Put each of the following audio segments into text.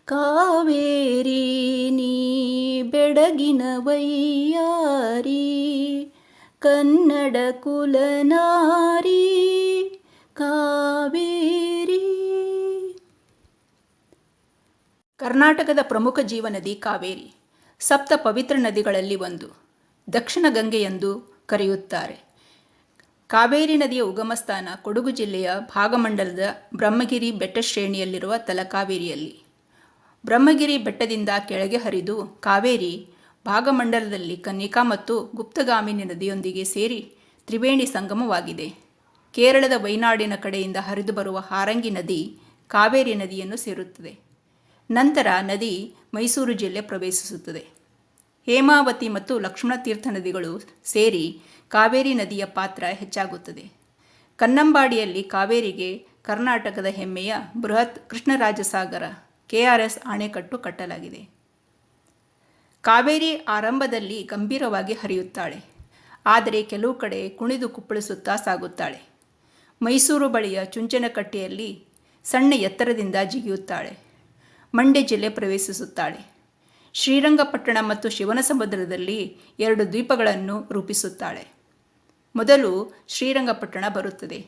ಕಾವೇರಿ ನೀ ಬೆಡಗಿನ ವೈಯಾರಿ, ಕನ್ನಡ ಕುಲನಾರಿ ಕಾವೇರಿ. ಕರ್ನಾಟಕದ ಪ್ರಮುಖ ಜೀವನದಿ ಕಾವೇರಿ ಸಪ್ತ ಪವಿತ್ರ ನದಿಗಳಲ್ಲಿ ಒಂದು. ದಕ್ಷಿಣ ಗಂಗೆ ಎಂದು ಕರೆಯುತ್ತಾರೆ. ಕಾವೇರಿ ನದಿಯ ಉಗಮಸ್ಥಾನ ಕೊಡಗು ಜಿಲ್ಲೆಯ ಭಾಗಮಂಡಲದ ಬ್ರಹ್ಮಗಿರಿ ಬೆಟ್ಟ ಶ್ರೇಣಿಯಲ್ಲಿರುವ ತಲಕಾವೇರಿಯಲ್ಲಿ. ಬ್ರಹ್ಮಗಿರಿ ಬೆಟ್ಟದಿಂದ ಕೆಳಗೆ ಹರಿದು ಕಾವೇರಿ ಭಾಗಮಂಡಲದಲ್ಲಿ ಕನ್ನಿಕಾ ಮತ್ತು ಗುಪ್ತಗಾಮಿನಿ ನದಿಯೊಂದಿಗೆ ಸೇರಿ ತ್ರಿವೇಣಿ ಸಂಗಮವಾಗಿದೆ. ಕೇರಳದ ವೈನಾಡಿನ ಕಡೆಯಿಂದ ಹರಿದು ಬರುವ ಹಾರಂಗಿ ನದಿ ಕಾವೇರಿ ನದಿಯನ್ನು ಸೇರುತ್ತದೆ. ನಂತರ ನದಿ ಮೈಸೂರು ಜಿಲ್ಲೆ ಪ್ರವೇಶಿಸುತ್ತದೆ. ಹೇಮಾವತಿ ಮತ್ತು ಲಕ್ಷ್ಮಣತೀರ್ಥ ನದಿಗಳು ಸೇರಿ ಕಾವೇರಿ ನದಿಯ ಪಾತ್ರ ಹೆಚ್ಚಾಗುತ್ತದೆ. ಕನ್ನಂಬಾಡಿಯಲ್ಲಿ ಕಾವೇರಿಗೆ ಕರ್ನಾಟಕದ ಹೆಮ್ಮೆಯ ಬೃಹತ್ ಕೃಷ್ಣರಾಜಸಾಗರ KRS ಅಣೆಕಟ್ಟು ಕಟ್ಟಲಾಗಿದೆ. ಕಾವೇರಿ ಆರಂಭದಲ್ಲಿ ಗಂಭೀರವಾಗಿ ಹರಿಯುತ್ತಾಳೆ. ಆದರೆ ಕೆಲವು ಕಡೆ ಕುಣಿದು ಕುಪ್ಪಳಿಸುತ್ತಾ ಸಾಗುತ್ತಾಳೆ. ಮೈಸೂರು ಬಳಿಯ ಚುಂಚನಕಟ್ಟೆಯಲ್ಲಿ ಸಣ್ಣ ಎತ್ತರದಿಂದ ಜಿಗಿಯುತ್ತಾಳೆ. ಮಂಡ್ಯ ಜಿಲ್ಲೆ ಪ್ರವೇಶಿಸುತ್ತಾಳೆ. ಶ್ರೀರಂಗಪಟ್ಟಣ ಮತ್ತು ಶಿವನಸಮುದ್ರದಲ್ಲಿ 2 ದ್ವೀಪಗಳನ್ನು ರೂಪಿಸುತ್ತಾಳೆ. ಮೊದಲು ಶ್ರೀರಂಗಪಟ್ಟಣ ಬರುತ್ತದೆ.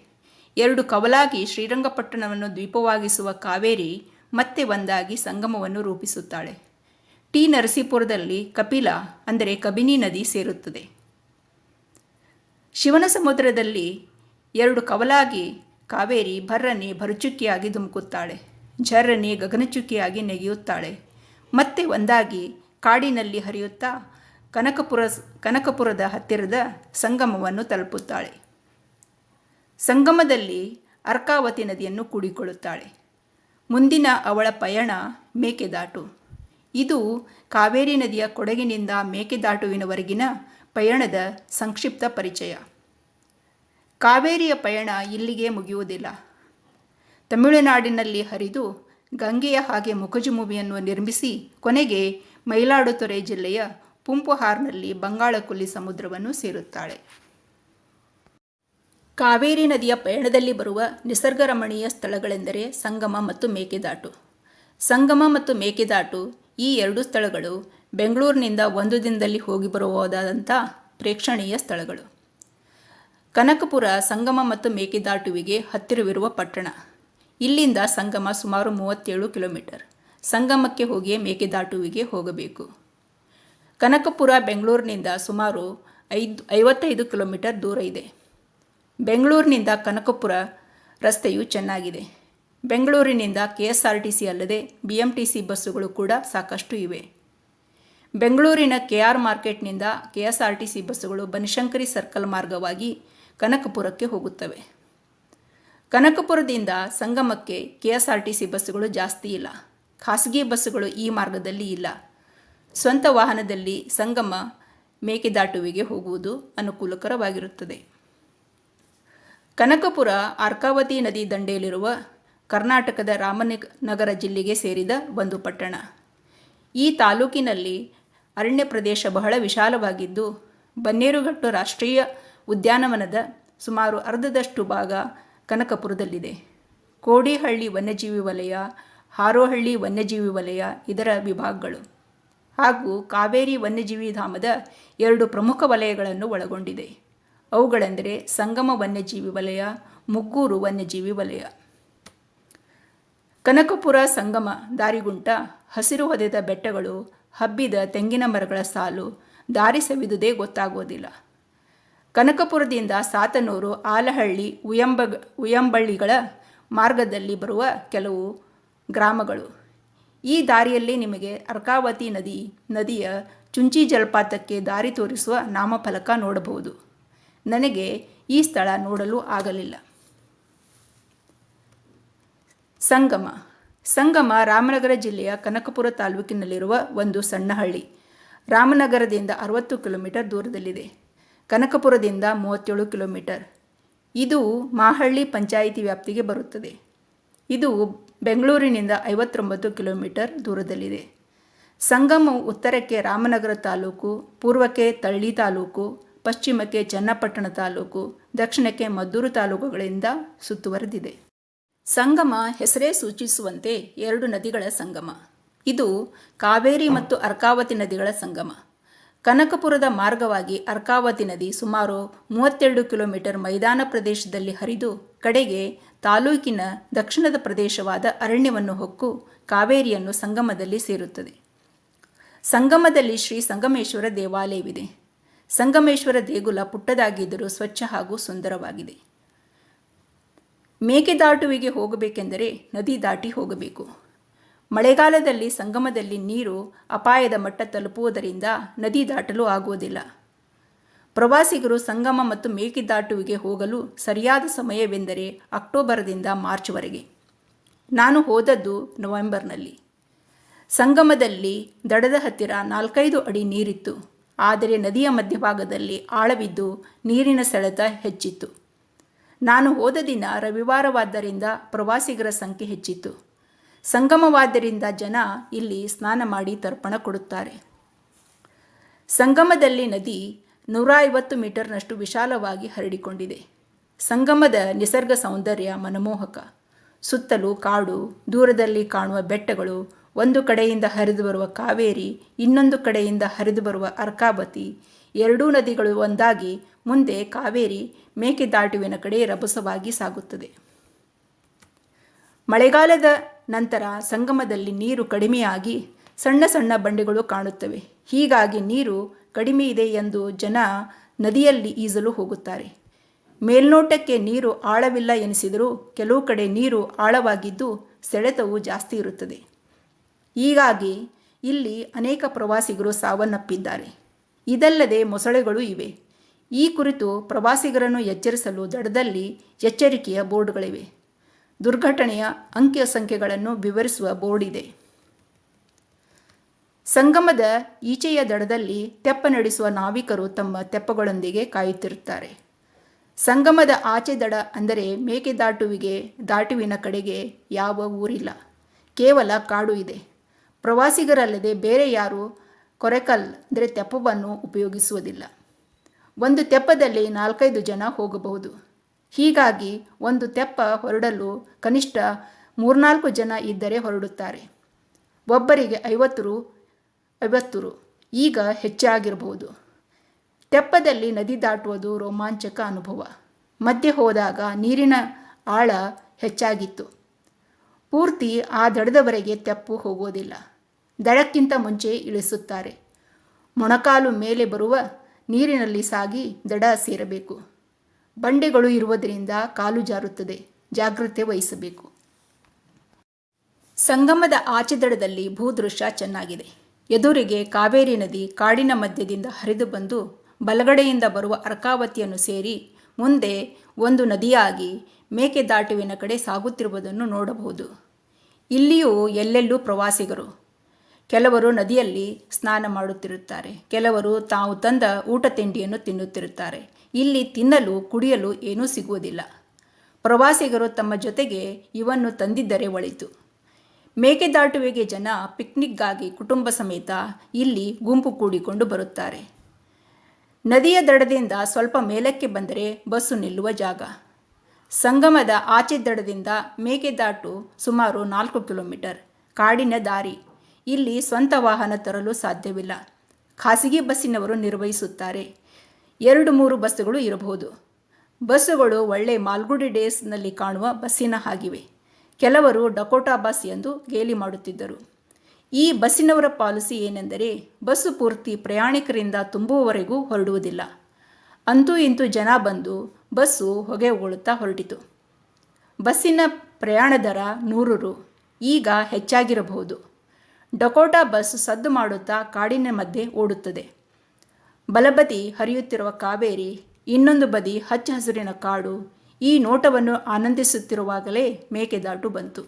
2 ಕವಲಾಗಿ ಶ್ರೀರಂಗಪಟ್ಟಣವನ್ನು ದ್ವೀಪವಾಗಿಸುವ ಕಾವೇರಿ ಮತ್ತೆ ಒಂದಾಗಿ ಸಂಗಮವನ್ನು ರೂಪಿಸುತ್ತಾಳೆ. ಟಿ ನರಸೀಪುರದಲ್ಲಿ ಕಪಿಲ ಅಂದರೆ ಕಬಿನಿ ನದಿ ಸೇರುತ್ತದೆ. ಶಿವನಸಮುದ್ರದಲ್ಲಿ 2 ಕವಲಾಗಿ ಕಾವೇರಿ ಭರ್ರನೆ ಭರಚುಕ್ಕಿಯಾಗಿ ಧುಮುಕುತ್ತಾಳೆ. ಝರ್ರನೆ ಗಗನಚುಕ್ಕಿಯಾಗಿ ನೆಗೆಯುತ್ತಾಳೆ. ಮತ್ತೆ ಒಂದಾಗಿ ಕಾಡಿನಲ್ಲಿ ಹರಿಯುತ್ತಾ ಕನಕಪುರದ ಹತ್ತಿರದ ಸಂಗಮವನ್ನು ತಲುಪುತ್ತಾಳೆ. ಸಂಗಮದಲ್ಲಿ ಅರ್ಕಾವತಿ ನದಿಯನ್ನು ಕೂಡಿಕೊಳ್ಳುತ್ತಾಳೆ. ಮುಂದಿನ ಅವಳ ಪಯಣ ಮೇಕೆದಾಟು. ಇದು ಕಾವೇರಿ ನದಿಯ ಕೊಡಗಿನಿಂದ ಮೇಕೆದಾಟುವಿನವರೆಗಿನ ಪಯಣದ ಸಂಕ್ಷಿಪ್ತ ಪರಿಚಯ. ಕಾವೇರಿಯ ಪಯಣ ಇಲ್ಲಿಗೆ ಮುಗಿಯುವುದಿಲ್ಲ. ತಮಿಳುನಾಡಿನಲ್ಲಿ ಹರಿದು ಗಂಗೆಯ ಹಾಗೆ ಮುಖಜುಮುವಿಯನ್ನು ನಿರ್ಮಿಸಿ ಕೊನೆಗೆ ಮಯಿಲಾಡುತುರೈ ಜಿಲ್ಲೆಯ ಪುಂಪುಹಾರ್ನಲ್ಲಿ ಬಂಗಾಳಕೊಲ್ಲಿ ಸಮುದ್ರವನ್ನು ಸೇರುತ್ತಾಳೆ. ಕಾವೇರಿ ನದಿಯ ಪಯಣದಲ್ಲಿ ಬರುವ ನಿಸರ್ಗರಮಣೀಯ ಸ್ಥಳಗಳೆಂದರೆ ಸಂಗಮ ಮತ್ತು ಮೇಕೆದಾಟು. ಸಂಗಮ ಮತ್ತು ಮೇಕೆದಾಟು ಈ 2 ಸ್ಥಳಗಳು ಬೆಂಗಳೂರಿನಿಂದ 1 ದಿನದಲ್ಲಿ ಹೋಗಿ ಬರಬಹುದಾದಂಥ ಪ್ರೇಕ್ಷಣೀಯ ಸ್ಥಳಗಳು. ಕನಕಪುರ ಸಂಗಮ ಮತ್ತು ಮೇಕೆದಾಟುವಿಗೆ ಹತ್ತಿರವಿರುವ ಪಟ್ಟಣ. ಇಲ್ಲಿಂದ ಸಂಗಮ ಸುಮಾರು 37 ಕಿಲೋಮೀಟರ್. ಸಂಗಮಕ್ಕೆ ಹೋಗಿಯೇ ಮೇಕೆದಾಟುವಿಗೆ ಹೋಗಬೇಕು. ಕನಕಪುರ ಬೆಂಗಳೂರಿನಿಂದ ಸುಮಾರು 55 ಕಿಲೋಮೀಟರ್ ದೂರ ಇದೆ. ಬೆಂಗಳೂರಿನಿಂದ ಕನಕಪುರ ರಸ್ತೆಯು ಚೆನ್ನಾಗಿದೆ. ಬೆಂಗಳೂರಿನಿಂದ KSRTC ಅಲ್ಲದೆ BMTC ಬಸ್ಸುಗಳು ಕೂಡ ಸಾಕಷ್ಟು ಇವೆ. ಬೆಂಗಳೂರಿನ KR ಮಾರ್ಕೆಟ್ನಿಂದ KSRTC ಬಸ್ಸುಗಳು ಬನಶಂಕರಿ ಸರ್ಕಲ್ ಮಾರ್ಗವಾಗಿ ಕನಕಪುರಕ್ಕೆ ಹೋಗುತ್ತವೆ. ಕನಕಪುರದಿಂದ ಸಂಗಮಕ್ಕೆ KSRTC ಬಸ್ಸುಗಳು ಜಾಸ್ತಿ ಇಲ್ಲ. ಖಾಸಗಿ ಬಸ್ಸುಗಳು ಈ ಮಾರ್ಗದಲ್ಲಿ ಇಲ್ಲ. ಸ್ವಂತ ವಾಹನದಲ್ಲಿ ಸಂಗಮ ಮೇಕೆದಾಟುವಿಗೆ ಹೋಗುವುದು ಅನುಕೂಲಕರವಾಗಿರುತ್ತದೆ. ಕನಕಪುರ ಅರ್ಕಾವತಿ ನದಿ ದಂಡೆಯಲ್ಲಿರುವ ಕರ್ನಾಟಕದ ರಾಮನಗರ ಜಿಲ್ಲೆಗೆ ಸೇರಿದ ಒಂದು ಪಟ್ಟಣ. ಈ ತಾಲೂಕಿನಲ್ಲಿ ಅರಣ್ಯ ಪ್ರದೇಶ ಬಹಳ ವಿಶಾಲವಾಗಿದ್ದು ಬನ್ನೇರುಘಟ್ಟ ರಾಷ್ಟ್ರೀಯ ಉದ್ಯಾನವನದ ಸುಮಾರು ಅರ್ಧದಷ್ಟು ಭಾಗ ಕನಕಪುರದಲ್ಲಿದೆ. ಕೋಡಿಹಳ್ಳಿ ವನ್ಯಜೀವಿ ವಲಯ, ಹಾರೋಹಳ್ಳಿ ವನ್ಯಜೀವಿ ವಲಯ ಇದರ ವಿಭಾಗಗಳು ಹಾಗೂ ಕಾವೇರಿ ವನ್ಯಜೀವಿ ಧಾಮದ 2 ಪ್ರಮುಖ ವಲಯಗಳನ್ನು ಒಳಗೊಂಡಿದೆ. ಅವುಗಳೆಂದರೆ ಸಂಗಮ ವನ್ಯಜೀವಿ ವಲಯ, ಮುಗ್ಗೂರು ವನ್ಯಜೀವಿ ವಲಯ. ಕನಕಪುರ ಸಂಗಮ ದಾರಿಗುಂಟ ಹಸಿರು ಹೊದೆದ ಬೆಟ್ಟಗಳು, ಹಬ್ಬಿದ ತೆಂಗಿನ ಮರಗಳ ಸಾಲು, ದಾರಿ ಸವಿದುದೇ ಗೊತ್ತಾಗೋದಿಲ್ಲ. ಕನಕಪುರದಿಂದ ಸಾತನೂರು, ಆಲಹಳ್ಳಿ, ಉಯಂಬಳ್ಳಿಗಳ ಮಾರ್ಗದಲ್ಲಿ ಬರುವ ಕೆಲವು ಗ್ರಾಮಗಳು. ಈ ದಾರಿಯಲ್ಲಿ ನಿಮಗೆ ಅರ್ಕಾವತಿ ನದಿಯ ಚುಂಚಿ ಜಲಪಾತಕ್ಕೆ ದಾರಿ ತೋರಿಸುವ ನಾಮಫಲಕ ನೋಡಬಹುದು. ನನಗೆ ಈ ಸ್ಥಳ ನೋಡಲು ಆಗಲಿಲ್ಲ. ಸಂಗಮ ರಾಮನಗರ ಜಿಲ್ಲೆಯ ಕನಕಪುರ ತಾಲೂಕಿನಲ್ಲಿರುವ ಒಂದು ಸಣ್ಣ ಹಳ್ಳಿ. ರಾಮನಗರದಿಂದ 60 ಕಿಲೋಮೀಟರ್ ದೂರದಲ್ಲಿದೆ. ಕನಕಪುರದಿಂದ 37 ಕಿಲೋಮೀಟರ್. ಇದು ಮಾಹಳ್ಳಿ ಪಂಚಾಯಿತಿ ವ್ಯಾಪ್ತಿಗೆ ಬರುತ್ತದೆ. ಇದು ಬೆಂಗಳೂರಿನಿಂದ 59 ಕಿಲೋಮೀಟರ್ ದೂರದಲ್ಲಿದೆ. ಸಂಗಮವು ಉತ್ತರಕ್ಕೆ ರಾಮನಗರ ತಾಲೂಕು, ಪೂರ್ವಕ್ಕೆ ತಳ್ಳಿ ತಾಲೂಕು, ಪಶ್ಚಿಮಕ್ಕೆ ಚನ್ನಪಟ್ಟಣ ತಾಲೂಕು, ದಕ್ಷಿಣಕ್ಕೆ ಮದ್ದೂರು ತಾಲೂಕುಗಳಿಂದ ಸುತ್ತುವರೆದಿದೆ. ಸಂಗಮ ಹೆಸರೇ ಸೂಚಿಸುವಂತೆ 2 ನದಿಗಳ ಸಂಗಮ. ಇದು ಕಾವೇರಿ ಮತ್ತು ಅರ್ಕಾವತಿ ನದಿಗಳ ಸಂಗಮ. ಕನಕಪುರದ ಮಾರ್ಗವಾಗಿ ಅರ್ಕಾವತಿ ನದಿ ಸುಮಾರು 32 ಕಿಲೋಮೀಟರ್ ಮೈದಾನ ಪ್ರದೇಶದಲ್ಲಿ ಹರಿದು ಕಡೆಗೆ ತಾಲೂಕಿನ ದಕ್ಷಿಣದ ಪ್ರದೇಶವಾದ ಅರಣ್ಯವನ್ನು ಹೊಕ್ಕು ಕಾವೇರಿಯನ್ನು ಸಂಗಮದಲ್ಲಿ ಸೇರುತ್ತದೆ. ಸಂಗಮದಲ್ಲಿ ಶ್ರೀ ಸಂಗಮೇಶ್ವರ ದೇವಾಲಯವಿದೆ. ಸಂಗಮೇಶ್ವರ ದೇಗುಲ ಪುಟ್ಟದಾಗಿದ್ದರೂ ಸ್ವಚ್ಛ ಹಾಗೂ ಸುಂದರವಾಗಿದೆ. ಮೇಕೆದಾಟುವಿಗೆ ಹೋಗಬೇಕೆಂದರೆ ನದಿ ದಾಟಿ ಹೋಗಬೇಕು. ಮಳೆಗಾಲದಲ್ಲಿ ಸಂಗಮದಲ್ಲಿ ನೀರು ಅಪಾಯದ ಮಟ್ಟ ತಲುಪುವುದರಿಂದ ನದಿ ದಾಟಲು ಆಗುವುದಿಲ್ಲ. ಪ್ರವಾಸಿಗರು ಸಂಗಮ ಮತ್ತು ಮೇಕೆದಾಟುವಿಗೆ ಹೋಗಲು ಸರಿಯಾದ ಸಮಯವೆಂದರೆ ಅಕ್ಟೋಬರ್ದಿಂದ ಮಾರ್ಚ್ವರೆಗೆ. ನಾನು ಹೋದದ್ದು ನವೆಂಬರ್ನಲ್ಲಿ. ಸಂಗಮದಲ್ಲಿ ದಡದ ಹತ್ತಿರ 4-5 ಅಡಿ ನೀರಿತ್ತು. ಆದರೆ ನದಿಯ ಮಧ್ಯಭಾಗದಲ್ಲಿ ಆಳವಿದ್ದು ನೀರಿನ ಸೆಳೆತ ಹೆಚ್ಚಿತ್ತು. ನಾನು ಹೋದ ದಿನ ರವಿವಾರವಾದ್ದರಿಂದ ಪ್ರವಾಸಿಗರ ಸಂಖ್ಯೆ ಹೆಚ್ಚಿತ್ತು. ಸಂಗಮವಾದ್ದರಿಂದ ಜನ ಇಲ್ಲಿ ಸ್ನಾನ ಮಾಡಿ ತರ್ಪಣ ಕೊಡುತ್ತಾರೆ. ಸಂಗಮದಲ್ಲಿ ನದಿ 150 ಮೀಟರ್ನಷ್ಟು ವಿಶಾಲವಾಗಿ ಹರಡಿಕೊಂಡಿದೆ. ಸಂಗಮದ ನಿಸರ್ಗ ಸೌಂದರ್ಯ ಮನಮೋಹಕ. ಸುತ್ತಲೂ ಕಾಡು, ದೂರದಲ್ಲಿ ಕಾಣುವ ಬೆಟ್ಟಗಳು, ಒಂದು ಕಡೆಯಿಂದ ಹರಿದು ಬರುವ ಕಾವೇರಿ, ಇನ್ನೊಂದು ಕಡೆಯಿಂದ ಹರಿದು ಬರುವ ಅರ್ಕಾವತಿ, ಎರಡೂ ನದಿಗಳು ಒಂದಾಗಿ ಮುಂದೆ ಕಾವೇರಿ ಮೇಕೆದಾಟುವಿನ ಕಡೆ ರಭಸವಾಗಿ ಸಾಗುತ್ತದೆ. ಮಳೆಗಾಲದ ನಂತರ ಸಂಗಮದಲ್ಲಿ ನೀರು ಕಡಿಮೆಯಾಗಿ ಸಣ್ಣ ಸಣ್ಣ ಬಂಡೆಗಳು ಕಾಣುತ್ತವೆ. ಹೀಗಾಗಿ ನೀರು ಕಡಿಮೆ ಇದೆ ಎಂದು ಜನ ನದಿಯಲ್ಲಿ ಈಜಲು ಹೋಗುತ್ತಾರೆ. ಮೇಲ್ನೋಟಕ್ಕೆ ನೀರು ಆಳವಿಲ್ಲ ಎನಿಸಿದರೂ ಕೆಲವು ಕಡೆ ನೀರು ಆಳವಾಗಿದ್ದು ಸೆಳೆತವು ಜಾಸ್ತಿ ಇರುತ್ತದೆ. ಹೀಗಾಗಿ ಇಲ್ಲಿ ಅನೇಕ ಪ್ರವಾಸಿಗರು ಸಾವನ್ನಪ್ಪಿದ್ದಾರೆ. ಇದಲ್ಲದೆ ಮೊಸಳೆಗಳು ಇವೆ. ಈ ಕುರಿತು ಪ್ರವಾಸಿಗರನ್ನು ಎಚ್ಚರಿಸಲು ದಡದಲ್ಲಿ ಎಚ್ಚರಿಕೆಯ ಬೋರ್ಡ್ಗಳಿವೆ. ದುರ್ಘಟನೆಯ ಅಂಕಿಸಂಖ್ಯೆಗಳನ್ನು ವಿವರಿಸುವ ಬೋರ್ಡ್ ಇದೆ. ಸಂಗಮದ ಈಚೆಯ ದಡದಲ್ಲಿ ತೆಪ್ಪ ನಡೆಸುವ ನಾವಿಕರು ತಮ್ಮ ತೆಪ್ಪಗಳೊಂದಿಗೆ ಕಾಯುತ್ತಿರುತ್ತಾರೆ. ಸಂಗಮದ ಆಚೆ ದಡ ಅಂದರೆ ಮೇಕೆದಾಟುವಿಗೆ ದಾಟುವಿನ ಕಡೆಗೆ ಯಾವ ಊರಿಲ್ಲ, ಕೇವಲ ಕಾಡು ಇದೆ. ಪ್ರವಾಸಿಗರಲ್ಲದೆ ಬೇರೆ ಯಾರೂ ಕೊರೆಕಲ್ ಅಂದರೆ ತೆಪ್ಪವನ್ನು ಉಪಯೋಗಿಸುವುದಿಲ್ಲ. ಒಂದು ತೆಪ್ಪದಲ್ಲಿ 4-5 ಜನ ಹೋಗಬಹುದು. ಹೀಗಾಗಿ ಒಂದು ತೆಪ್ಪ ಹೊರಡಲು ಕನಿಷ್ಠ 3-4 ಜನ ಇದ್ದರೆ ಹೊರಡುತ್ತಾರೆ. ಒಬ್ಬರಿಗೆ 50 ರು, ಈಗ ಹೆಚ್ಚಾಗಿರಬಹುದು. ತೆಪ್ಪದಲ್ಲಿ ನದಿ ದಾಟುವುದು ರೋಮಾಂಚಕ ಅನುಭವ. ಮಧ್ಯೆ ಹೋದಾಗ ನೀರಿನ ಆಳ ಹೆಚ್ಚಾಗಿತ್ತು. ಪೂರ್ತಿ ಆ ದಡದವರೆಗೆ ತೆಪ್ಪು ಹೋಗುವುದಿಲ್ಲ. ದಡಕ್ಕಿಂತ ಮುಂಚೆ ಇಳಿಸುತ್ತಾರೆ. ಮೊಣಕಾಲು ಮೇಲೆ ಬರುವ ನೀರಿನಲ್ಲಿ ಸಾಗಿ ದಡ ಸೇರಬೇಕು. ಬಂಡೆಗಳು ಇರುವುದರಿಂದ ಕಾಲು ಜಾರುತ್ತದೆ, ಜಾಗ್ರತೆ ವಹಿಸಬೇಕು. ಸಂಗಮದ ಆಚೆ ದಡದಲ್ಲಿ ಭೂದೃಶ್ಯ ಚೆನ್ನಾಗಿದೆ. ಎದುರಿಗೆ ಕಾವೇರಿ ನದಿ ಕಾಡಿನ ಮಧ್ಯದಿಂದ ಹರಿದು ಬಂದು ಬಲಗಡೆಯಿಂದ ಬರುವ ಅರ್ಕಾವತಿಯನ್ನು ಸೇರಿ ಮುಂದೆ ಒಂದು ನದಿಯಾಗಿ ಮೇಕೆದಾಟುವಿನ ಕಡೆ ಸಾಗುತ್ತಿರುವುದನ್ನು ನೋಡಬಹುದು. ಇಲ್ಲಿಯೂ ಎಲ್ಲೆಲ್ಲೂ ಪ್ರವಾಸಿಗರು. ಕೆಲವರು ನದಿಯಲ್ಲಿ ಸ್ನಾನ ಮಾಡುತ್ತಿರುತ್ತಾರೆ, ಕೆಲವರು ತಾವು ತಂದ ಊಟ ತಿಂಡಿಯನ್ನು ತಿನ್ನುತ್ತಿರುತ್ತಾರೆ. ಇಲ್ಲಿ ತಿನ್ನಲು ಕುಡಿಯಲು ಏನೂ ಸಿಗುವುದಿಲ್ಲ. ಪ್ರವಾಸಿಗರು ತಮ್ಮ ಜೊತೆಗೆ ಇವನ್ನು ತಂದಿದ್ದರೆ ಒಳಿತು. ಮೇಕೆದಾಟುವಿಗೆ ಜನ ಪಿಕ್ನಿಕ್ಗಾಗಿ ಕುಟುಂಬ ಸಮೇತ ಇಲ್ಲಿ ಗುಂಪು ಕೂಡಿಕೊಂಡು ಬರುತ್ತಾರೆ. ನದಿಯ ದಡದಿಂದ ಸ್ವಲ್ಪ ಮೇಲಕ್ಕೆ ಬಂದರೆ ಬಸ್ಸು ನಿಲ್ಲುವ ಜಾಗ. ಸಂಗಮದ ಆಚೆ ದಡದಿಂದ ಮೇಕೆದಾಟು ಸುಮಾರು 4 ಕಿಲೋಮೀಟರ್. ಕಾಡಿನ ದಾರಿ. ಇಲ್ಲಿ ಸ್ವಂತ ವಾಹನ ತರಲು ಸಾಧ್ಯವಿಲ್ಲ. ಖಾಸಗಿ ಬಸ್ಸಿನವರು ನಿರ್ವಹಿಸುತ್ತಾರೆ. 2-3 ಬಸ್ಸುಗಳು ಇರಬಹುದು. ಬಸ್ಸುಗಳು ಒಳ್ಳೆ ಮಾಲ್ಗುಡಿ ಡೇಸ್ನಲ್ಲಿ ಕಾಣುವ ಬಸ್ಸಿನ ಹಾಗಿವೆ. ಕೆಲವರು ಡಕೋಟಾ ಬಸ್ ಎಂದು ಗೇಲಿ ಮಾಡುತ್ತಿದ್ದರು. ಈ ಬಸ್ಸಿನವರ ಪಾಲಿಸಿ ಏನೆಂದರೆ ಬಸ್ಸು ಪೂರ್ತಿ ಪ್ರಯಾಣಿಕರಿಂದ ತುಂಬುವವರೆಗೂ ಹೊರಡುವುದಿಲ್ಲ. ಅಂತೂ ಇಂತೂ ಜನ ಬಂದು ಬಸ್ಸು ಹೊಗೆ ಉಗುಳುತ್ತಾ ಹೊರಟಿತು. ಬಸ್ಸಿನ ಪ್ರಯಾಣ ದರ 100 ರು. ಈಗ ಹೆಚ್ಚಾಗಿರಬಹುದು. ಡಕೋಟಾ ಬಸ್ ಸದ್ದು ಮಾಡುತ್ತಾ ಕಾಡಿನ ಮಧ್ಯೆ ಓಡುತ್ತದೆ. ಬಲಬದಿ ಹರಿಯುತ್ತಿರುವ ಕಾವೇರಿ, ಇನ್ನೊಂದು ಬದಿ ಹಚ್ಚ ಹಸಿರಿನ ಕಾಡು. ಈ ನೋಟವನ್ನು ಆನಂದಿಸುತ್ತಿರುವಾಗಲೇ ಮೇಕೆದಾಟು ಬಂತು.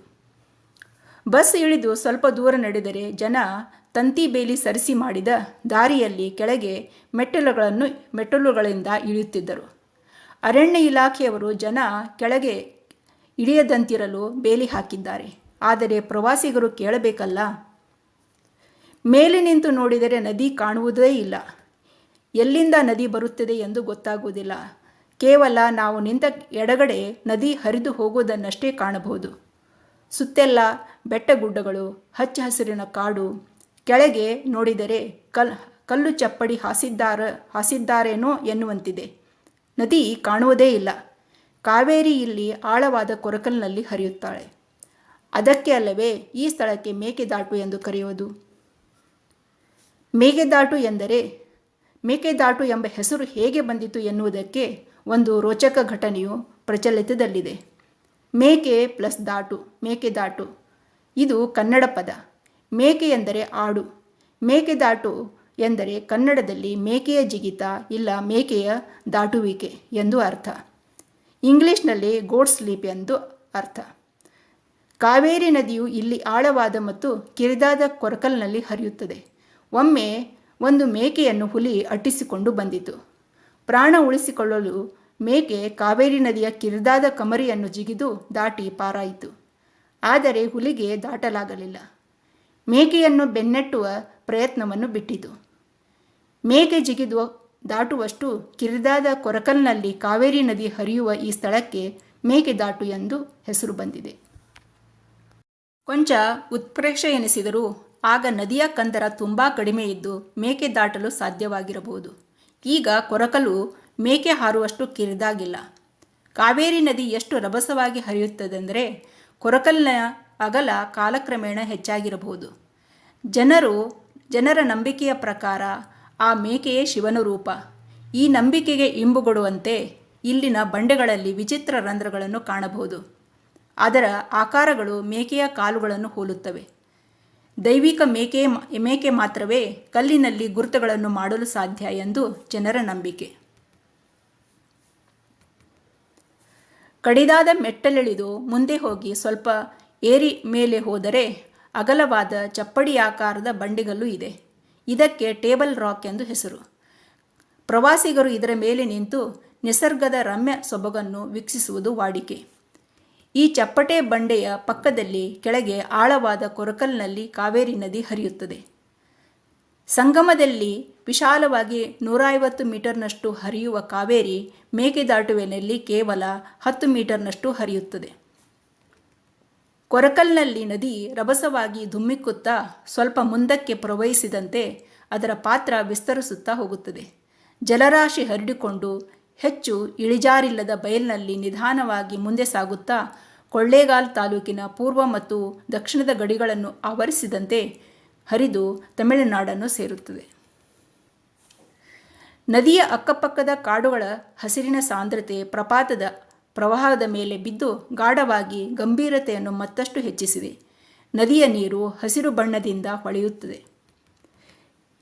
ಬಸ್ ಇಳಿದು ಸ್ವಲ್ಪ ದೂರ ನಡೆದರೆ ಜನ ತಂತಿ ಬೇಲಿ ಸರಿಸಿ ಮಾಡಿದ ದಾರಿಯಲ್ಲಿ ಕೆಳಗೆ ಮೆಟ್ಟಲುಗಳಿಂದ ಇಳಿಯುತ್ತಿದ್ದರು. ಅರಣ್ಯ ಇಲಾಖೆಯವರು ಜನ ಕೆಳಗೆ ಇಳಿಯದಂತಿರಲು ಬೇಲಿ ಹಾಕಿದ್ದಾರೆ. ಆದರೆ ಪ್ರವಾಸಿಗರು ಕೇಳಬೇಕಲ್ಲ. ಮೇಲೆ ನಿಂತು ನೋಡಿದರೆ ನದಿ ಕಾಣುವುದೇ ಇಲ್ಲ. ಎಲ್ಲಿಂದ ನದಿ ಬರುತ್ತದೆ ಎಂದು ಗೊತ್ತಾಗುವುದಿಲ್ಲ. ಕೇವಲ ನಾವು ನಿಂತ ಎಡಗಡೆ ನದಿ ಹರಿದು ಹೋಗುವುದನ್ನಷ್ಟೇ ಕಾಣಬಹುದು. ಸುತ್ತೆಲ್ಲ ಬೆಟ್ಟಗುಡ್ಡಗಳು, ಹಚ್ಚ ಹಸಿರಿನ ಕಾಡು. ಕೆಳಗೆ ನೋಡಿದರೆ ಕಲ್ಲು ಚಪ್ಪಡಿ ಹಾಸಿದ್ದಾರೇನೋ ಎನ್ನುವಂತಿದೆ. ನದಿ ಕಾಣುವುದೇ ಇಲ್ಲ. ಕಾವೇರಿ ಇಲ್ಲಿ ಆಳವಾದ ಕೊರಕಲ್ನಲ್ಲಿ ಹರಿಯುತ್ತಾಳೆ. ಅದಕ್ಕೆ ಅಲ್ಲವೇ ಈ ಸ್ಥಳಕ್ಕೆ ಮೇಕೆದಾಟು ಎಂದು ಕರೆಯುವುದು. ಮೇಕೆದಾಟು ಎಂಬ ಹೆಸರು ಹೇಗೆ ಬಂದಿತು ಎನ್ನುವುದಕ್ಕೆ ಒಂದು ರೋಚಕ ಘಟನೆಯು ಪ್ರಚಲಿತದಲ್ಲಿದೆ. ಮೇಕೆ ಪ್ಲಸ್ ದಾಟು, ಮೇಕೆದಾಟು. ಇದು ಕನ್ನಡ ಪದ. ಮೇಕೆ ಎಂದರೆ ಆಡು. ಮೇಕೆದಾಟು ಎಂದರೆ ಕನ್ನಡದಲ್ಲಿ ಮೇಕೆಯ ಜಿಗಿತ ಇಲ್ಲ ಮೇಕೆಯ ದಾಟುವಿಕೆ ಎಂದು ಅರ್ಥ. ಇಂಗ್ಲಿಷ್ನಲ್ಲಿ ಗೋಟ್ ಸ್ಲೀಪ್ ಎಂದು ಅರ್ಥ. ಕಾವೇರಿ ನದಿಯು ಇಲ್ಲಿ ಆಳವಾದ ಮತ್ತು ಕಿರಿದಾದ ಕೊರಕಲ್ನಲ್ಲಿ ಹರಿಯುತ್ತದೆ. ಒಮ್ಮೆ ಒಂದು ಮೇಕೆಯನ್ನು ಹುಲಿ ಅಟ್ಟಿಸಿಕೊಂಡು ಬಂದಿತು. ಪ್ರಾಣ ಉಳಿಸಿಕೊಳ್ಳಲು ಮೇಕೆ ಕಾವೇರಿ ನದಿಯ ಕಿರಿದಾದ ಕಮರಿಯನ್ನು ಜಿಗಿದು ದಾಟಿ ಪಾರಾಯಿತು. ಆದರೆ ಹುಲಿಗೆ ದಾಟಲಾಗಲಿಲ್ಲ. ಮೇಕೆಯನ್ನು ಬೆನ್ನಟ್ಟುವ ಪ್ರಯತ್ನವನ್ನು ಬಿಟ್ಟಿತು. ಮೇಕೆ ಜಿಗಿದು ದಾಟುವಷ್ಟು ಕಿರಿದಾದ ಕೊರಕಲ್ನಲ್ಲಿ ಕಾವೇರಿ ನದಿ ಹರಿಯುವ ಈ ಸ್ಥಳಕ್ಕೆ ಮೇಕೆದಾಟು ಎಂದು ಹೆಸರು ಬಂದಿದೆ. ಕೊಂಚ ಉತ್ಪ್ರೇಕ್ಷೆ ಎನಿಸಿದರೂ ಆಗ ನದಿಯ ಕಂದರ ತುಂಬ ಕಡಿಮೆ ಇದ್ದು ಮೇಕೆ ದಾಟಲು ಸಾಧ್ಯವಾಗಿರಬಹುದು. ಈಗ ಕೊರಕಲು ಮೇಕೆ ಹಾರುವಷ್ಟು ಕಿರಿದಾಗಿಲ್ಲ. ಕಾವೇರಿ ನದಿ ಎಷ್ಟು ರಭಸವಾಗಿ ಹರಿಯುತ್ತದೆಂದರೆ ಕೊರಕಲ್ನ ಅಗಲ ಕಾಲಕ್ರಮೇಣ ಹೆಚ್ಚಾಗಿರಬಹುದು. ಜನರ ನಂಬಿಕೆಯ ಪ್ರಕಾರ ಆ ಮೇಕೆಯೇ ಶಿವನ ರೂಪ. ಈ ನಂಬಿಕೆಗೆ ಇಂಬುಗೊಡುವಂತೆ ಇಲ್ಲಿನ ಬಂಡೆಗಳಲ್ಲಿ ವಿಚಿತ್ರ ರಂಧ್ರಗಳನ್ನು ಕಾಣಬಹುದು. ಅದರ ಆಕಾರಗಳು ಮೇಕೆಯ ಕಾಲುಗಳನ್ನು ಹೋಲುತ್ತವೆ. ದೈವಿಕ ಮೇಕೆ ಮಾತ್ರವೇ ಕಲ್ಲಿನಲ್ಲಿ ಗುರುತುಗಳನ್ನು ಮಾಡಲು ಸಾಧ್ಯ ಎಂದು ಜನರ ನಂಬಿಕೆ. ಕಡಿದಾದ ಮೆಟ್ಟಲಿಳಿದು ಮುಂದೆ ಹೋಗಿ ಸ್ವಲ್ಪ ಏರಿ ಮೇಲೆ ಹೋದರೆ ಅಗಲವಾದ ಚಪ್ಪಡಿಯಾಕಾರದ ಬಂಡೆಗಲ್ಲು ಇದೆ. ಇದಕ್ಕೆ ಟೇಬಲ್ ರಾಕ್ ಎಂದು ಹೆಸರು. ಪ್ರವಾಸಿಗರು ಇದರ ಮೇಲೆ ನಿಂತು ನಿಸರ್ಗದ ರಮ್ಯ ಸೊಬಗನ್ನು ವೀಕ್ಷಿಸುವುದು ವಾಡಿಕೆ. ಈ ಚಪ್ಪಟೆ ಬಂಡೆಯ ಪಕ್ಕದಲ್ಲಿ ಕೆಳಗೆ ಆಳವಾದ ಕೊರಕಲ್ನಲ್ಲಿ ಕಾವೇರಿ ನದಿ ಹರಿಯುತ್ತದೆ. ಸಂಗಮದಲ್ಲಿ ವಿಶಾಲವಾಗಿ 150 ಮೀಟರ್ನಷ್ಟು ಹರಿಯುವ ಕಾವೇರಿ ಮೇಕೆದಾಟುವಿನಲ್ಲಿ ಕೇವಲ 10 ಮೀಟರ್ನಷ್ಟು ಹರಿಯುತ್ತದೆ. ಕೊರಕಲ್ನಲ್ಲಿ ನದಿ ರಭಸವಾಗಿ ಧುಮ್ಮಿಕ್ಕುತ್ತಾ ಸ್ವಲ್ಪ ಮುಂದಕ್ಕೆ ಪ್ರವಹಿಸಿದಂತೆ ಅದರ ಪಾತ್ರ ವಿಸ್ತರಿಸುತ್ತಾ ಹೋಗುತ್ತದೆ. ಜಲರಾಶಿ ಹರಡಿಕೊಂಡು ಹೆಚ್ಚು ಇಳಿಜಾರಿಲ್ಲದ ಬಯಲಿನಲ್ಲಿ ನಿಧಾನವಾಗಿ ಮುಂದೆ ಸಾಗುತ್ತಾ ಕೊಳ್ಳೇಗಾಲ ತಾಲೂಕಿನ ಪೂರ್ವ ಮತ್ತು ದಕ್ಷಿಣದ ಗಡಿಗಳನ್ನು ಆವರಿಸಿದಂತೆ ಹರಿದು ತಮಿಳುನಾಡನ್ನು ಸೇರುತ್ತದೆ. ನದಿಯ ಅಕ್ಕಪಕ್ಕದ ಕಾಡುಗಳ ಹಸಿರಿನ ಸಾಂದ್ರತೆ ಪ್ರಪಾತದ ಪ್ರವಾಹದ ಮೇಲೆ ಬಿದ್ದು ಗಾಢವಾಗಿ ಗಂಭೀರತೆಯನ್ನು ಮತ್ತಷ್ಟು ಹೆಚ್ಚಿಸಿದೆ. ನದಿಯ ನೀರು ಹಸಿರು ಬಣ್ಣದಿಂದ ಹೊಳೆಯುತ್ತದೆ.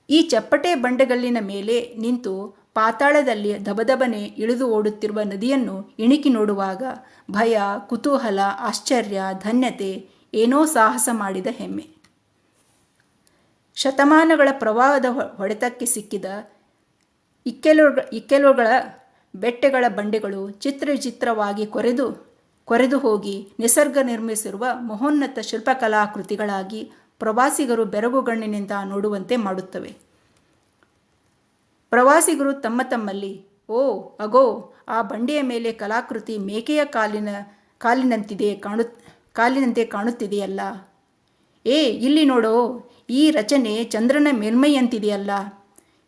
ಈ ಚಪ್ಪಟೆ ಬಂಡೆಗಲ್ಲಿನ ಮೇಲೆ ನಿಂತು ಪಾತಾಳದಲ್ಲಿ ದಬದಬನೆ ಇಳಿದು ಓಡುತ್ತಿರುವ ನದಿಯನ್ನು ಇಣಿಕಿ ನೋಡುವಾಗ ಭಯ, ಕುತೂಹಲ, ಆಶ್ಚರ್ಯ, ಧನ್ಯತೆ, ಏನೋ ಸಾಹಸ ಮಾಡಿದ ಹೆಮ್ಮೆ. ಶತಮಾನಗಳ ಪ್ರವಾಹದ ಹೊಡೆತಕ್ಕೆ ಸಿಕ್ಕಿದ ಇಕ್ಕೆಲುಗಳ ಬೆಟ್ಟಗಳ ಬಂಡೆಗಳು ಚಿತ್ರವಿಚಿತ್ರವಾಗಿ ಕೊರೆದು ಹೋಗಿ ನಿಸರ್ಗ ನಿರ್ಮಿಸಿರುವ ಮಹೋನ್ನತ ಶಿಲ್ಪಕಲಾಕೃತಿಗಳಾಗಿ ಪ್ರವಾಸಿಗರು ಬೆರಗುಗಣ್ಣಿನಿಂದ ನೋಡುವಂತೆ ಮಾಡುತ್ತವೆ. ಪ್ರವಾಸಿಗರು ತಮ್ಮಲ್ಲಿ ಓ ಅಗೋ, ಆ ಬಂಡೆಯ ಮೇಲೆ ಕಲಾಕೃತಿ ಮೇಕೆಯ ಕಾಲಿನಂತೆ ಕಾಣುತ್ತಿದೆಯಲ್ಲ, ಏ ಇಲ್ಲಿ ನೋಡೋ, ಈ ರಚನೆ ಚಂದ್ರನ ಮೇಲ್ಮೈಯಂತಿದೆಯಲ್ಲ,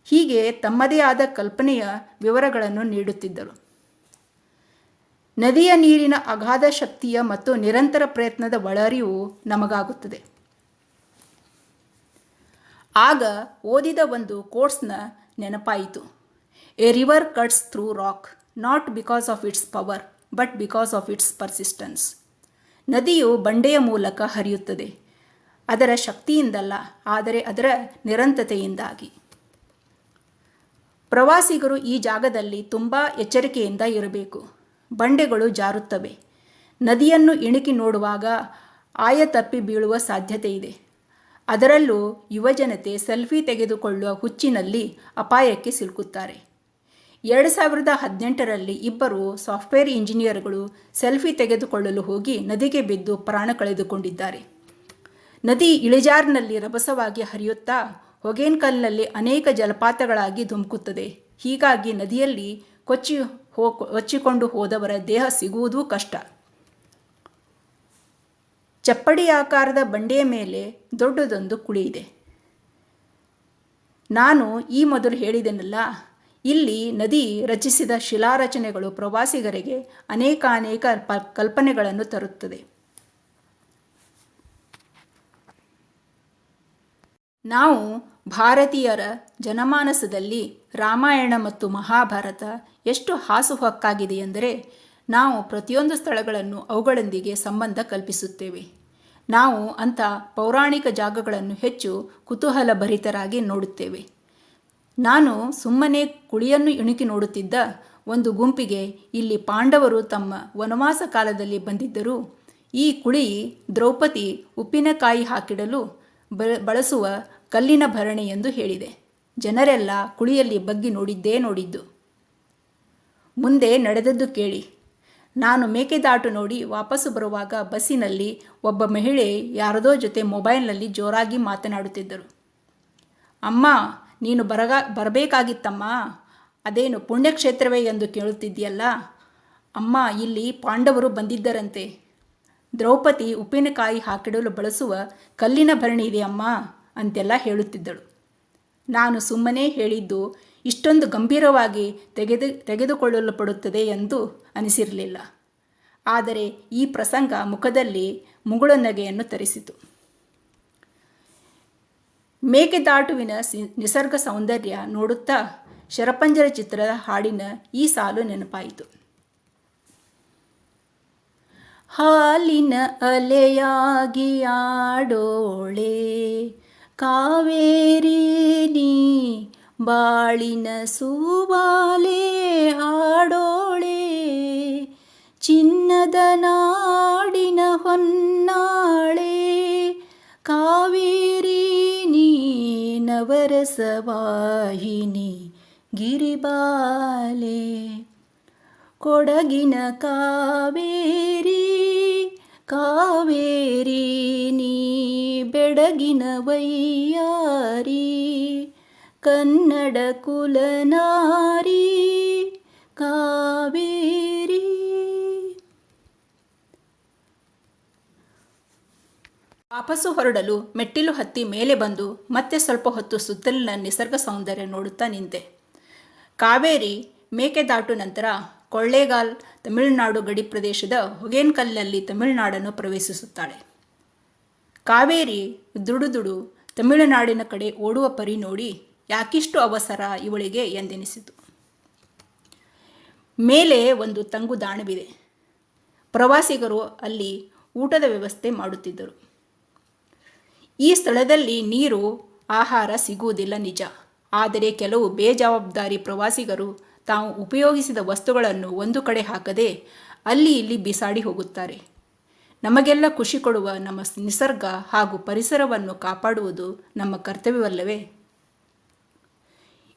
ಹೀಗೆ ತಮ್ಮದೇ ಆದ ಕಲ್ಪನೆಯ ವಿವರಗಳನ್ನು ನೀಡುತ್ತಿದ್ದರು. ನದಿಯ ನೀರಿನ ಅಗಾಧ ಶಕ್ತಿಯ ಮತ್ತು ನಿರಂತರ ಪ್ರಯತ್ನದ ಒಳಹರಿವು ನಮಗಾಗುತ್ತದೆ. ಆಗ ಓದಿದ ಒಂದು ಕೋಟ್ಸ್ನ ನೆನಪಾಯಿತು. A river cuts through rock, not because of its power but because of its persistence. ನದಿಯು ಬಂಡೆಯ ಮೂಲಕ ಹರಿಯುತ್ತದೆ, ಅದರ ಶಕ್ತಿಯಿಂದಲ್ಲ, ಆದರೆ ಅದರ ನಿರಂತರತೆಯಿಂದಾಗಿ. ಪ್ರವಾಸಿಗರು ಈ ಜಾಗದಲ್ಲಿ ತುಂಬ ಎಚ್ಚರಿಕೆಯಿಂದ ಇರಬೇಕು. ಬಂಡೆಗಳು ಜಾರುತ್ತವೆ. ನದಿಯನ್ನು ಇಣುಕಿ ನೋಡುವಾಗ ಆಯತಪ್ಪಿ ಬೀಳುವ ಸಾಧ್ಯತೆ ಇದೆ. ಅದರಲ್ಲೂ ಯುವಜನತೆ ಸೆಲ್ಫಿ ತೆಗೆದುಕೊಳ್ಳುವ ಹುಚ್ಚಿನಲ್ಲಿ ಅಪಾಯಕ್ಕೆ ಸಿಲುಕುತ್ತಾರೆ. 2018ರಲ್ಲಿ 2 ಸಾಫ್ಟ್ವೇರ್ ಇಂಜಿನಿಯರ್ಗಳು ಸೆಲ್ಫಿ ತೆಗೆದುಕೊಳ್ಳಲು ಹೋಗಿ ನದಿಗೆ ಬಿದ್ದು ಪ್ರಾಣ ಕಳೆದುಕೊಂಡಿದ್ದಾರೆ. ನದಿ ಇಳಿಜಾರಿನಲ್ಲಿ ರಭಸವಾಗಿ ಹರಿಯುತ್ತಾ ಹೊಗೇನಕಲ್ನಲ್ಲಿ ಅನೇಕ ಜಲಪಾತಗಳಾಗಿ ಧುಮುಕುತ್ತದೆ. ಹೀಗಾಗಿ ನದಿಯಲ್ಲಿ ಕೊಚ್ಚಿಕೊಂಡು ಹೋದವರ ದೇಹ ಸಿಗುವುದೂ ಕಷ್ಟ. ಚಪ್ಪಡಿ ಆಕಾರದ ಬಂಡೆಯ ಮೇಲೆ ದೊಡ್ಡದೊಂದು ಕುಳಿ ಇದೆ. ನಾನು ಈ ಮೊದಲು ಹೇಳಿದೆನಲ್ಲ, ಇಲ್ಲಿ ನದಿ ರಚಿಸಿದ ಶಿಲಾರಚನೆಗಳು ಪ್ರವಾಸಿಗರಿಗೆ ಅನೇಕ ಕಲ್ಪನೆಗಳನ್ನು ತರುತ್ತದೆ. ನಾವು ಭಾರತೀಯರ ಜನಮಾನಸದಲ್ಲಿ ರಾಮಾಯಣ ಮತ್ತು ಮಹಾಭಾರತ ಎಷ್ಟು ಹಾಸುಹೊಕ್ಕಾಗಿದೆ ಎಂದರೆ, ನಾವು ಪ್ರತಿಯೊಂದು ಸ್ಥಳಗಳನ್ನು ಅವುಗಳೊಂದಿಗೆ ಸಂಬಂಧ ಕಲ್ಪಿಸುತ್ತೇವೆ. ನಾವು ಅಂಥ ಪೌರಾಣಿಕ ಜಾಗಗಳನ್ನು ಹೆಚ್ಚು ಕುತೂಹಲಭರಿತರಾಗಿ ನೋಡುತ್ತೇವೆ. ನಾನು ಸುಮ್ಮನೆ ಕುಳಿಯನ್ನು ಇಣುಕಿ ನೋಡುತ್ತಿದ್ದ ಒಂದು ಗುಂಪಿಗೆ ಇಲ್ಲಿ ಪಾಂಡವರು ತಮ್ಮ ವನವಾಸ ಕಾಲದಲ್ಲಿ ಬಂದಿದ್ದರು. ಈ ಕುಳಿ ದ್ರೌಪದಿ ಉಪ್ಪಿನಕಾಯಿ ಹಾಕಿಡಲು ಬಳಸುವ ಕಲ್ಲಿನ ಭರಣಿ ಎಂದು ಹೇಳಿದೆ. ಜನರೆಲ್ಲ ಕುಳಿಯಲ್ಲಿ ಬಗ್ಗಿ ನೋಡಿದ್ದು. ಮುಂದೆ ನಡೆದದ್ದು ಕೇಳಿ. ನಾನು ಮೇಕೆದಾಟು ನೋಡಿ ವಾಪಸ್ಸು ಬರುವಾಗ ಬಸ್ಸಿನಲ್ಲಿ ಒಬ್ಬ ಮಹಿಳೆ ಯಾರದೋ ಜೊತೆ ಮೊಬೈಲ್ನಲ್ಲಿ ಜೋರಾಗಿ ಮಾತನಾಡುತ್ತಿದ್ದರು. ಅಮ್ಮ, ನೀನು ಬರಬೇಕಾಗಿತ್ತಮ್ಮ. ಅದೇನು ಪುಣ್ಯಕ್ಷೇತ್ರವೇ ಎಂದು ಕೇಳುತ್ತಿದ್ದೀಯಲ್ಲ. ಅಮ್ಮ, ಇಲ್ಲಿ ಪಾಂಡವರು ಬಂದಿದ್ದರಂತೆ. ದ್ರೌಪದಿ ಉಪ್ಪಿನಕಾಯಿ ಹಾಕಿಡಲು ಬಳಸುವ ಕಲ್ಲಿನ ಭರಣಿ ಇದೆ ಅಮ್ಮ ಅಂತೆಲ್ಲ ಹೇಳುತ್ತಿದ್ದಳು. ನಾನು ಸುಮ್ಮನೆ ಹೇಳಿದ್ದು ಇಷ್ಟೊಂದು ಗಂಭೀರವಾಗಿ ತೆಗೆದುಕೊಳ್ಳಲ್ಪಡುತ್ತದೆ ಎಂದು ಅನಿಸಿರಲಿಲ್ಲ. ಆದರೆ ಈ ಪ್ರಸಂಗ ಮುಖದಲ್ಲಿ ಮುಗುಳುನಗೆಯನ್ನು ತರಿಸಿತು. ಮೇಕೆದಾಟುವಿನ ನಿಸರ್ಗ ಸೌಂದರ್ಯ ನೋಡುತ್ತಾ ಶರಪಂಜರ ಚಿತ್ರದ ಹಾಡಿನ ಈ ಸಾಲು ನೆನಪಾಯಿತು. ಹಾಲಿನ ಅಲೆಯಾಗಿ ಆಡೋಳೆ ಕಾವೇರಿ ನೀ, ಬಾಳಿನ ಸೂಬಾಲೆ ಹಾಡೋಳೆ, ಚಿನ್ನದ ನಾಡಿನ ಹೊನ್ನಾಳೆ ಕಾವೇರಿ ನೀ, ನವರಸವಾಹಿನಿ ಗಿರಿಬಾಲೆ, ಕೊಡಗಿನ ಕಾವೇರಿ ಕಾವೇರಿ ನೀ, ಬೆಡಗಿನ ವೈಯಾರಿ ಕನ್ನಡ ಕುಲನಾರಿ ಕಾವೇರಿ. ವಾಪಸ್ಸು ಹೊರಡಲು ಮೆಟ್ಟಿಲು ಹತ್ತಿ ಮೇಲೆ ಬಂದು ಮತ್ತೆ ಸ್ವಲ್ಪ ಹೊತ್ತು ಸುತ್ತಲಿನ ನಿಸರ್ಗ ಸೌಂದರ್ಯ ನೋಡುತ್ತಾ ನಿಂತೆ. ಕಾವೇರಿ ಮೇಕೆದಾಟು ನಂತರ ಕೊಳ್ಳೇಗಾಲ್ ತಮಿಳುನಾಡು ಗಡಿ ಪ್ರದೇಶದ ಹೊಗೇನಕಲ್ನಲ್ಲಿ ತಮಿಳುನಾಡನ್ನು ಪ್ರವೇಶಿಸುತ್ತಾಳೆ. ಕಾವೇರಿ ದುಡುದುಡು ತಮಿಳುನಾಡಿನ ಕಡೆ ಓಡುವ ಪರಿ ನೋಡಿ ಯಾಕಿಷ್ಟು ಅವಸರ ಇವಳಿಗೆ ಎಂದೆನಿಸಿತು. ಮೇಲೆ ಒಂದು ತಂಗುದಾಣವಿದೆ. ಪ್ರವಾಸಿಗರು ಅಲ್ಲಿ ಊಟದ ವ್ಯವಸ್ಥೆ ಮಾಡುತ್ತಿದ್ದರು. ಈ ಸ್ಥಳದಲ್ಲಿ ನೀರು, ಆಹಾರ ಸಿಗುವುದಿಲ್ಲ ನಿಜ. ಆದರೆ ಕೆಲವು ಬೇಜವಾಬ್ದಾರಿ ಪ್ರವಾಸಿಗರು ತಾವು ಉಪಯೋಗಿಸಿದ ವಸ್ತುಗಳನ್ನು ಒಂದು ಕಡೆ ಹಾಕದೆ ಅಲ್ಲಿ ಇಲ್ಲಿ ಬಿಸಾಡಿ ಹೋಗುತ್ತಾರೆ. ನಮಗೆಲ್ಲ ಖುಷಿ ಕೊಡುವ ನಮ್ಮ ನಿಸರ್ಗ ಹಾಗೂ ಪರಿಸರವನ್ನು ಕಾಪಾಡುವುದು ನಮ್ಮ ಕರ್ತವ್ಯವಲ್ಲವೇ?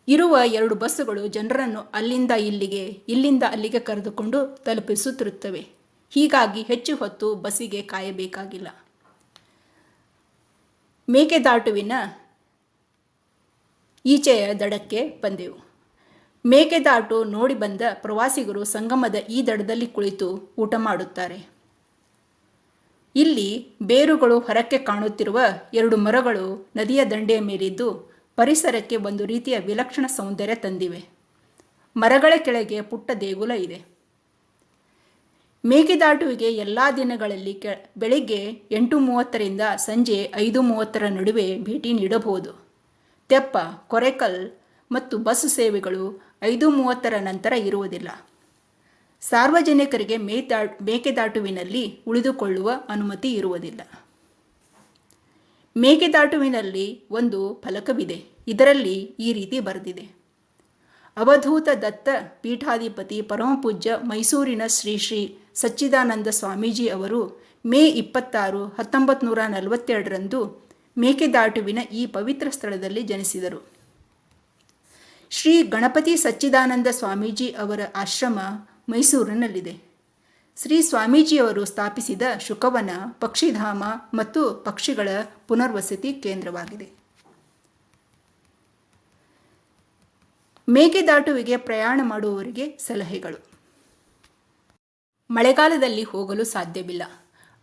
ಇರುವ 2 ಬಸ್ಸುಗಳು ಜನರನ್ನು ಅಲ್ಲಿಂದ ಇಲ್ಲಿಗೆ, ಇಲ್ಲಿಂದ ಅಲ್ಲಿಗೆ ಕರೆದುಕೊಂಡು ತಲುಪಿಸುತ್ತಿರುತ್ತವೆ. ಹೀಗಾಗಿ ಹೆಚ್ಚು ಹೊತ್ತು ಬಸ್ಸಿಗೆ ಕಾಯಬೇಕಾಗಿಲ್ಲ. ಮೇಕೆದಾಟುವಿನ ಈಚೆಯ ದಡಕ್ಕೆ ಬಂದೆವು. ಮೇಕೆದಾಟು ನೋಡಿ ಬಂದ ಪ್ರವಾಸಿಗರು ಸಂಗಮದ ಈ ದಡದಲ್ಲಿ ಕುಳಿತು ಊಟ ಮಾಡುತ್ತಾರೆ. ಇಲ್ಲಿ ಬೇರುಗಳು ಹೊರಕ್ಕೆ ಕಾಣುತ್ತಿರುವ 2 ಮರಗಳು ನದಿಯ ದಂಡೆಯ ಮೇಲಿದ್ದು ಪರಿಸರಕ್ಕೆ ಒಂದು ರೀತಿಯ ವಿಲಕ್ಷಣ ಸೌಂದರ್ಯ ತಂದಿವೆ. ಮರಗಳ ಕೆಳಗೆ ಪುಟ್ಟ ದೇಗುಲ ಇದೆ. ಮೇಕೆದಾಟುವಿಗೆ ಎಲ್ಲ ದಿನಗಳಲ್ಲಿ ಬೆಳಿಗ್ಗೆ 8:30ರಿಂದ ಸಂಜೆ 5:30 ನಡುವೆ ಭೇಟಿ ನೀಡಬಹುದು. ತೆಪ್ಪ, ಕೊರೆಕಲ್ ಮತ್ತು ಬಸ್ ಸೇವೆಗಳು 5:30 ನಂತರ ಇರುವುದಿಲ್ಲ. ಸಾರ್ವಜನಿಕರಿಗೆ ಮೇಕೆದಾಟುವಿನಲ್ಲಿ ಉಳಿದುಕೊಳ್ಳುವ ಅನುಮತಿ ಇರುವುದಿಲ್ಲ. ಮೇಕೆದಾಟುವಿನಲ್ಲಿ ಒಂದು ಫಲಕವಿದೆ. ಇದರಲ್ಲಿ ಈ ರೀತಿ ಬರೆದಿದೆ: ಅವಧೂತ ದತ್ತ ಪೀಠಾಧಿಪತಿ ಪರಮಪೂಜ್ಯ ಮೈಸೂರಿನ ಶ್ರೀ ಶ್ರೀ ಸಚ್ಚಿದಾನಂದ ಸ್ವಾಮೀಜಿ ಅವರು ಮೇ 26, 1942ರಂದು ಮೇಕೆದಾಟುವಿನ ಈ ಪವಿತ್ರ ಸ್ಥಳದಲ್ಲಿ ಜನಿಸಿದರು. ಶ್ರೀ ಗಣಪತಿ ಸಚ್ಚಿದಾನಂದ ಸ್ವಾಮೀಜಿ ಅವರ ಆಶ್ರಮ ಮೈಸೂರಿನಲ್ಲಿದೆ. ಶ್ರೀ ಸ್ವಾಮೀಜಿಯವರು ಸ್ಥಾಪಿಸಿದ ಶುಕವನ ಪಕ್ಷಿಧಾಮ ಮತ್ತು ಪಕ್ಷಿಗಳ ಪುನರ್ವಸತಿ ಕೇಂದ್ರವಾಗಿದೆ. ಮೇಕೆದಾಟುವಿಗೆ ಪ್ರಯಾಣ ಮಾಡುವವರಿಗೆ ಸಲಹೆಗಳು: ಮಳೆಗಾಲದಲ್ಲಿ ಹೋಗಲು ಸಾಧ್ಯವಿಲ್ಲ.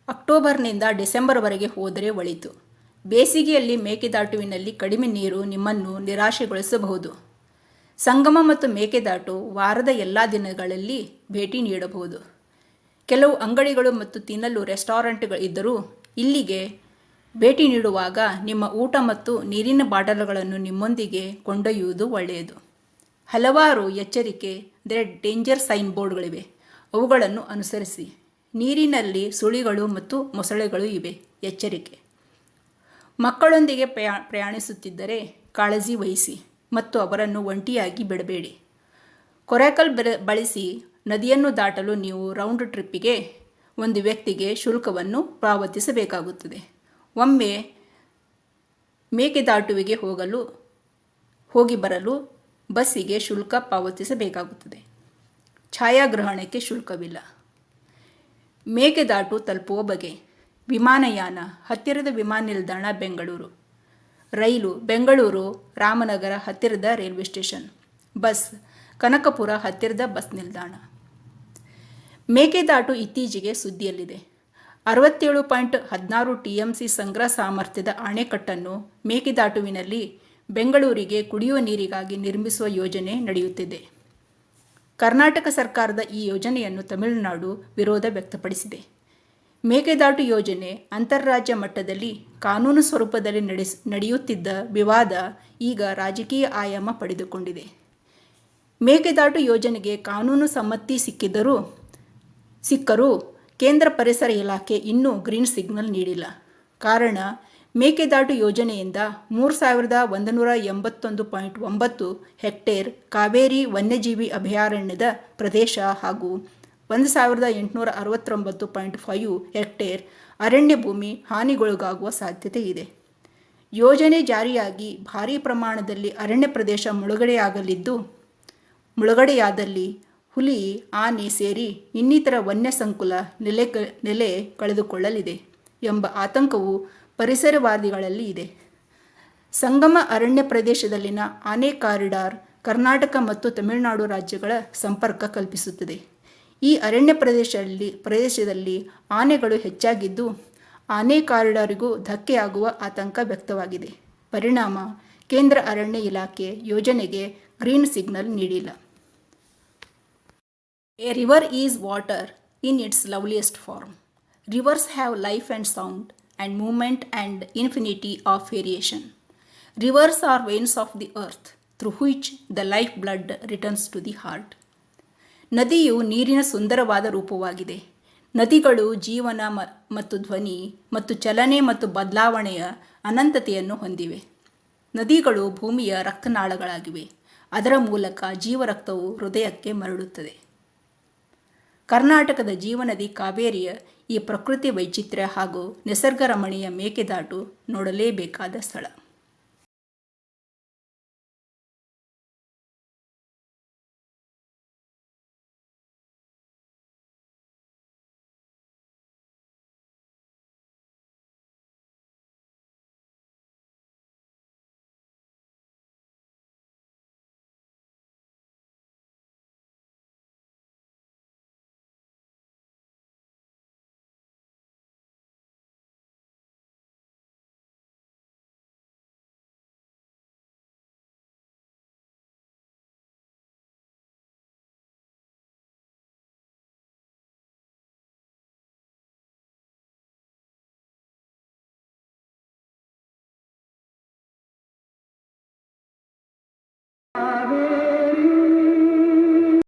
ಅಕ್ಟೋಬರ್ನಿಂದ ಡಿಸೆಂಬರ್ವರೆಗೆ ಹೋದರೆ ಒಳಿತು. ಬೇಸಿಗೆಯಲ್ಲಿ ಮೇಕೆದಾಟುವಿನಲ್ಲಿ ಕಡಿಮೆ ನೀರು ನಿಮ್ಮನ್ನು ನಿರಾಶೆಗೊಳಿಸಬಹುದು. ಸಂಗಮ ಮತ್ತು ಮೇಕೆದಾಟು ವಾರದ ಎಲ್ಲ ದಿನಗಳಲ್ಲಿ ಭೇಟಿ ನೀಡಬಹುದು. ಕೆಲವು ಅಂಗಡಿಗಳು ಮತ್ತು ತಿನ್ನಲು ರೆಸ್ಟಾರೆಂಟ್ಗಳು ಇದ್ದರೂ ಇಲ್ಲಿಗೆ ಭೇಟಿ ನೀಡುವಾಗ ನಿಮ್ಮ ಊಟ ಮತ್ತು ನೀರಿನ ಬಾಟಲ್ಗಳನ್ನು ನಿಮ್ಮೊಂದಿಗೆ ಕೊಂಡೊಯ್ಯುವುದು ಒಳ್ಳೆಯದು. ಹಲವಾರು ಎಚ್ಚರಿಕೆ ಡೇಂಜರ್ ಸೈನ್ ಬೋರ್ಡ್ಗಳಿವೆ, ಅವುಗಳನ್ನು ಅನುಸರಿಸಿ. ನೀರಿನಲ್ಲಿ ಸುಳಿಗಳು ಮತ್ತು ಮೊಸಳೆಗಳು ಇವೆ, ಎಚ್ಚರಿಕೆ. ಮಕ್ಕಳೊಂದಿಗೆ ಪ್ರಯಾಣಿಸುತ್ತಿದ್ದರೆ ಕಾಳಜಿ ವಹಿಸಿ ಮತ್ತು ಅವರನ್ನು ಒಂಟಿಯಾಗಿ ಬಿಡಬೇಡಿ. ಕೊರಕಲ್ ಬಳಸಿ ನದಿಯನ್ನು ದಾಟಲು ನೀವು ರೌಂಡ್ ಟ್ರಿಪ್ಪಿಗೆ ಒಂದು ವ್ಯಕ್ತಿಗೆ ಶುಲ್ಕವನ್ನು ಪಾವತಿಸಬೇಕಾಗುತ್ತದೆ. ಒಮ್ಮೆ ಮೇಕೆದಾಟುವಿಗೆ ಹೋಗಿ ಬರಲು ಬಸ್ಸಿಗೆ ಶುಲ್ಕ ಪಾವತಿಸಬೇಕಾಗುತ್ತದೆ. ಛಾಯಾಗ್ರಹಣಕ್ಕೆ ಶುಲ್ಕವಿಲ್ಲ. ಮೇಕೆದಾಟು ತಲುಪುವ ಬಗೆ: ವಿಮಾನಯಾನ, ಹತ್ತಿರದ ವಿಮಾನ ನಿಲ್ದಾಣ ಬೆಂಗಳೂರು. ರೈಲು, ಬೆಂಗಳೂರು ರಾಮನಗರ ಹತ್ತಿರದ ರೈಲ್ವೆ ಸ್ಟೇಷನ್. ಬಸ್, ಕನಕಪುರ ಹತ್ತಿರದ ಬಸ್ ನಿಲ್ದಾಣ. ಮೇಕೆದಾಟು ಇತ್ತೀಚೆಗೆ ಸುದ್ದಿಯಲ್ಲಿದೆ. 67.16 TMC ಸಂಗ್ರಹ ಸಾಮರ್ಥ್ಯದ ಅಣೆಕಟ್ಟನ್ನು ಮೇಕೆದಾಟುವಿನಲ್ಲಿ ಬೆಂಗಳೂರಿಗೆ ಕುಡಿಯುವ ನೀರಿಗಾಗಿ ನಿರ್ಮಿಸುವ ಯೋಜನೆ ನಡೆಯುತ್ತಿದೆ. ಕರ್ನಾಟಕ ಸರ್ಕಾರದ ಈ ಯೋಜನೆಯನ್ನು ತಮಿಳುನಾಡು ವಿರೋಧ ವ್ಯಕ್ತಪಡಿಸಿದೆ. ಮೇಕೆದಾಟು ಯೋಜನೆ ಅಂತಾರಾಜ್ಯ ಮಟ್ಟದಲ್ಲಿ ಕಾನೂನು ಸ್ವರೂಪದಲ್ಲಿ ನಡೆಯುತ್ತಿದ್ದ ವಿವಾದ ಈಗ ರಾಜಕೀಯ ಆಯಾಮ ಪಡೆದುಕೊಂಡಿದೆ. ಮೇಕೆದಾಟು ಯೋಜನೆಗೆ ಕಾನೂನು ಸಮ್ಮತಿ ಸಿಕ್ಕರೂ ಕೇಂದ್ರ ಪರಿಸರ ಇಲಾಖೆ ಇನ್ನೂ ಗ್ರೀನ್ ಸಿಗ್ನಲ್ ನೀಡಿಲ್ಲ. ಕಾರಣ, ಮೇಕೆದಾಟು ಯೋಜನೆಯಿಂದ 3181.9 ಹೆಕ್ಟೇರ್ ಕಾವೇರಿ ವನ್ಯಜೀವಿ ಅಭಯಾರಣ್ಯದ ಪ್ರದೇಶ ಹಾಗೂ 1869.5 ಹೆಕ್ಟೇರ್ ಅರಣ್ಯ ಭೂಮಿ ಹಾನಿಗೊಳಗಾಗುವ ಸಾಧ್ಯತೆ ಇದೆ. ಯೋಜನೆ ಜಾರಿಯಾಗಿ ಭಾರೀ ಪ್ರಮಾಣದಲ್ಲಿ ಅರಣ್ಯ ಪ್ರದೇಶ ಮುಳುಗಡೆಯಾದಲ್ಲಿ ಹುಲಿ, ಆನೆ ಸೇರಿ ಇನ್ನಿತರ ವನ್ಯ ಸಂಕುಲ ನೆಲೆ ಕಳೆದುಕೊಳ್ಳಲಿದೆ ಎಂಬ ಆತಂಕವು ಪರಿಸರವಾದಿಗಳಲ್ಲಿ ಇದೆ. ಸಂಗಮ ಅರಣ್ಯ ಪ್ರದೇಶದಲ್ಲಿನ ಆನೆ ಕಾರಿಡಾರ್ ಕರ್ನಾಟಕ ಮತ್ತು ತಮಿಳುನಾಡು ರಾಜ್ಯಗಳ ಸಂಪರ್ಕ ಕಲ್ಪಿಸುತ್ತದೆ. ಈ ಅರಣ್ಯ ಪ್ರದೇಶದಲ್ಲಿ ಆನೆಗಳು ಹೆಚ್ಚಾಗಿದ್ದು, ಆನೆ ಕಾರಿಡಾರಿಗೂ ಧಕ್ಕೆಯಾಗುವ ಆತಂಕ ವ್ಯಕ್ತವಾಗಿದೆ. ಪರಿಣಾಮ, ಕೇಂದ್ರ ಅರಣ್ಯ ಇಲಾಖೆ ಯೋಜನೆಗೆ ಗ್ರೀನ್ ಸಿಗ್ನಲ್ ನೀಡಿಲ್ಲ. A river is water in its loveliest form. Rivers have life and sound and movement and infinity of variation. Rivers are veins of the earth through which the life blood returns to the heart. ನದಿಯು ನೀರಿನ ಸುಂದರವಾದ ರೂಪವಾಗಿದೆ. ನದಿಗಳು ಜೀವನ ಮತ್ತು ಧ್ವನಿ ಮತ್ತು ಚಲನೆ ಮತ್ತು ಬದಲಾವಣೆಯ ಅನಂತತೆಯನ್ನು ಹೊಂದಿವೆ. ನದಿಗಳು ಭೂಮಿಯ ರಕ್ತನಾಳಗಳಾಗಿವೆ. ಅದರ ಮೂಲಕ ಜೀವರಕ್ತವು ಹೃದಯಕ್ಕೆ ಮರಳುತ್ತದೆ. ಕರ್ನಾಟಕದ ಜೀವನದಿ ಕಾವೇರಿಯ ಈ ಪ್ರಕೃತಿ ವೈಚಿತ್ರ್ಯ ಹಾಗೂ ನಿಸರ್ಗ ರಮಣೀಯ ಮೇಕೆದಾಟು ನೋಡಲೇಬೇಕಾದ ಸ್ಥಳ.